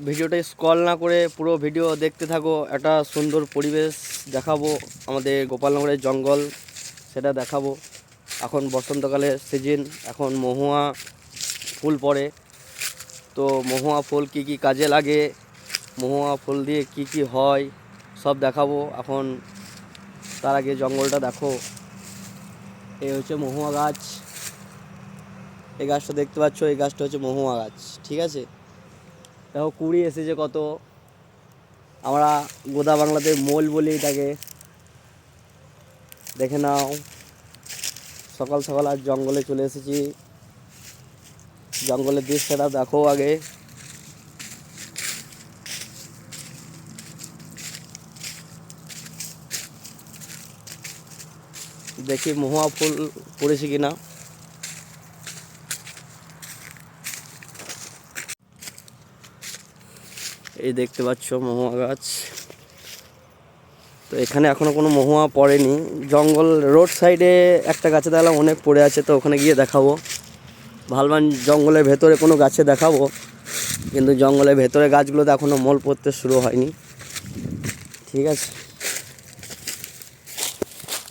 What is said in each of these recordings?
ভিডিওটা স্ক্রল না করে পুরো ভিডিও দেখতে থাকো। একটা সুন্দর পরিবেশ দেখাবো, আমাদের গোপালনগরের জঙ্গল সেটা দেখাবো। এখন বসন্তকালের সিজন, এখন মহুয়া ফুল পড়ে, তো মহুয়া ফুল কি কি কাজে লাগে, মহুয়া ফুল দিয়ে কি কি হয় সব দেখাবো এখন। তার আগে জঙ্গলটা দেখো। এই হচ্ছে মহুয়া গাছ, এই গাছটা দেখতে পাচ্ছ, এই গাছটা হচ্ছে মহুয়া গাছ, ঠিক আছে। দেখো কুড়ি এসেছে কত, আমরা গোদা বাংলাতে মোল বলি এটাকে, দেখে নাও। সকাল সকাল আজ জঙ্গলে চলে এসেছি, জঙ্গলের দৃশ্যটা দেখো আগে। দেখি মহুয়া ফুল পড়েছে কিনা। এই দেখতে পাচ্ছ মহুয়া গাছ, তো এখানে এখনো কোনো মহুয়া পড়েনি। জঙ্গল রোড সাইডে একটা গাছে দেখলাম অনেক পড়ে আছে, তো ওখানে গিয়ে দেখাবো। ভালবান জঙ্গলের ভেতরে কোনো গাছে দেখাবো, কিন্তু জঙ্গলের ভেতরে গাছগুলোতে এখনো মোল পড়তে শুরু হয়নি, ঠিক আছে।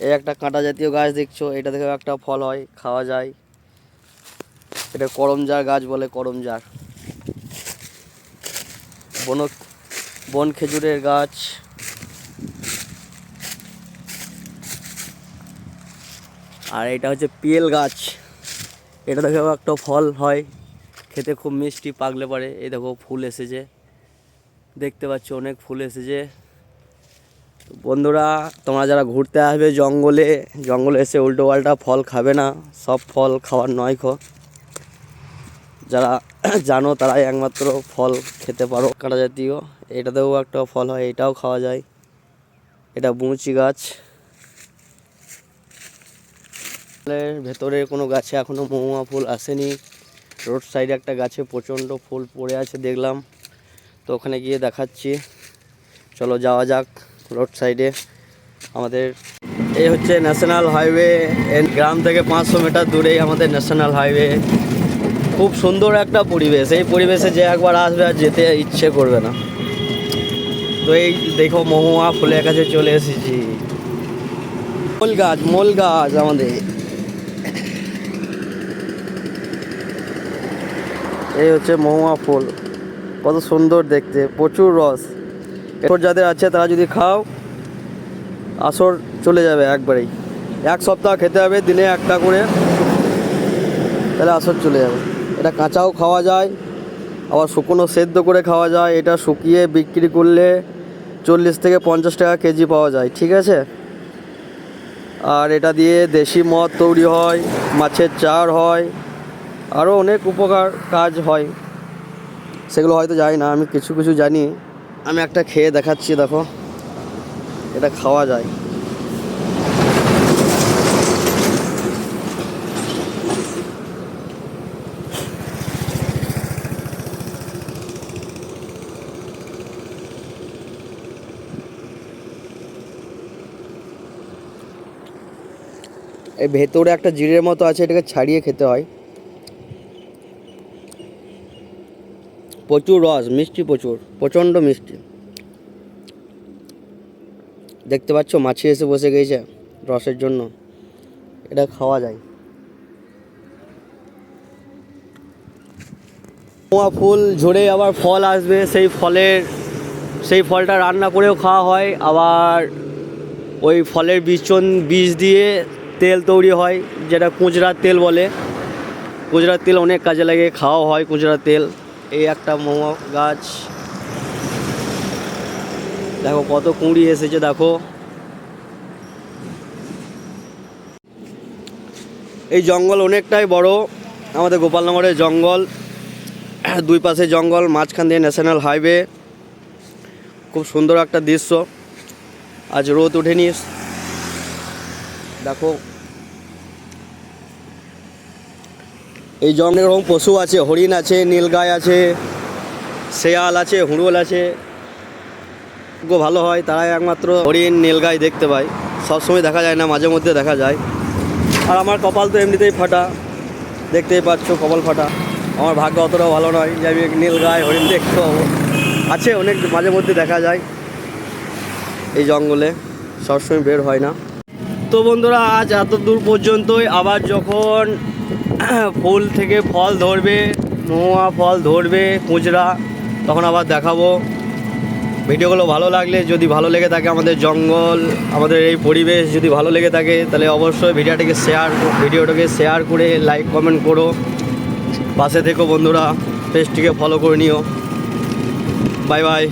এই একটা কাঁটা জাতীয় গাছ দেখছো, এটা থেকে একটা ফল হয়, খাওয়া যায়। এটা করমজার গাছ বলে, করমজার। বন খেজুরের গাছ। আর এটা হচ্ছে পিয়েল গাছ, এটা দেখো একটা ফল হয়, খেতে খুব মিষ্টি, পাকলে পরে। এই দেখো ফুল এসেছে, দেখতে পাচ্ছ অনেক ফুল এসেছে। বন্ধুরা, তোমরা যারা ঘুরতে আসবে জঙ্গলে, জঙ্গলে এসে উল্টো পাল্টা ফল খাবে না, সব ফল খাওয়ার নয়। যারা জানো তারাই একমাত্র ফল খেতে পারো কাঁটা জাতীয়। এটাতেও একটা ফল হয়, এটাও খাওয়া যায়। এটা বুঁচি গাছ। ভেতরে কোনো গাছে এখনো মহুয়া ফুল আসেনি। রোড সাইডে একটা গাছে প্রচণ্ড ফুল পড়ে আছে দেখলাম, তো ওখানে গিয়ে দেখাচ্ছি। চলো যাওয়া যাক রোড সাইডে। আমাদের এই হচ্ছে ন্যাশনাল হাইওয়ে, গ্রাম থেকে 500 মিটার দূরেই আমাদের ন্যাশনাল হাইওয়ে। খুব সুন্দর একটা পরিবেশ, এই পরিবেশে যে একবার আসবে আর যেতে ইচ্ছে করবে না। তো এই দেখো মহুয়া ফুলের কাছে চলে এসেছি। মোল গাছ আমাদের। এই হচ্ছে মহুয়া ফুল, কত সুন্দর দেখতে, প্রচুর রস। এরপর যাদের আছে তারা যদি খাও, আসর চলে যাবে একবারেই। 1 সপ্তাহ খেতে হবে, দিনে একটা করে, তাহলে আসর চলে যাবে। এটা কাঁচাও খাওয়া যায়, আবার শুকনো সেদ্ধ করে খাওয়া যায়। এটা শুকিয়ে বিক্রি করলে 40 থেকে 50 টাকা কেজি পাওয়া যায়, ঠিক আছে। আর এটা দিয়ে দেশি মদ তৈরি হয়, মাছের চার হয়, আরও অনেক উপকার কাজ হয়, সেগুলো হয়তো জানি না, আমি কিছু কিছু জানি। আমি একটা খেয়ে দেখাচ্ছি, দেখো এটা খাওয়া যায়। এই ভেতরে একটা জিরের মতো আছে, এটাকে ছাড়িয়ে খেতে হয়। প্রচুর রস, মিষ্টি, প্রচণ্ড মিষ্টি। দেখতে পাচ্ছ মাছি এসে বসে গেছে রসের জন্য, এটা খাওয়া যায়। মহুয়া ফুল ঝরে আবার ফল আসবে, সেই ফলটা রান্না করেও খাওয়া হয়। আবার ওই ফলের বীজ দিয়ে তেল তৈরি হয়, যেটা কুঁচড়ার তেল বলে। কুঁচড়ার তেল অনেক কাজে লাগে, খাওয়া হয় কুঁচড়ার তেল। এই একটা মহুয়া গাছ, দেখো কত কুঁড়ি এসেছে, দেখো। এই জঙ্গল অনেকটাই বড়, আমাদের গোপালনগরের জঙ্গল। 2 পাশে জঙ্গল, মাঝখান দিয়ে ন্যাশনাল হাইওয়ে। খুব সুন্দর একটা দৃশ্য। আজ রোদ ওঠেনি, দেখো। এই জঙ্গলে এরকম পশু আছে, হরিণ আছে, নীলগাই আছে, শেয়াল আছে, হুড়োল আছে। খুব ভালো হয়, তারাই একমাত্র হরিণ নীলগাই দেখতে পায়, সবসময় দেখা যায় না, মাঝে মধ্যে দেখা যায়। আর আমার কপাল তো এমনিতেই ফাটা, দেখতেই পাচ্ছ কপাল ফাটা। আমার ভাগ্য অতটাও ভালো নয় যে আমি নীলগাই হরিণ দেখতে পাবো। আছে অনেক, মাঝে মধ্যে দেখা যায় এই জঙ্গলে, সবসময় বের হয় না। তো বন্ধুরা আজ এত দূর পর্যন্তই। আবার যখন ফুল থেকে ফল ধরবে, মহুয়া ফল ধরবে, কুঁচড়া, তখন আবার দেখাবো। ভিডিওগুলো ভালো লাগলে, যদি ভালো লেগে থাকে আমাদের জঙ্গল, আমাদের এই পরিবেশ যদি ভালো লেগে থাকে, তাহলে অবশ্যই ভিডিওটাকে শেয়ার করে লাইক কমেন্ট করো। পাশে থেকো বন্ধুরা, পেজটিকে ফলো করে নিও। Bye bye.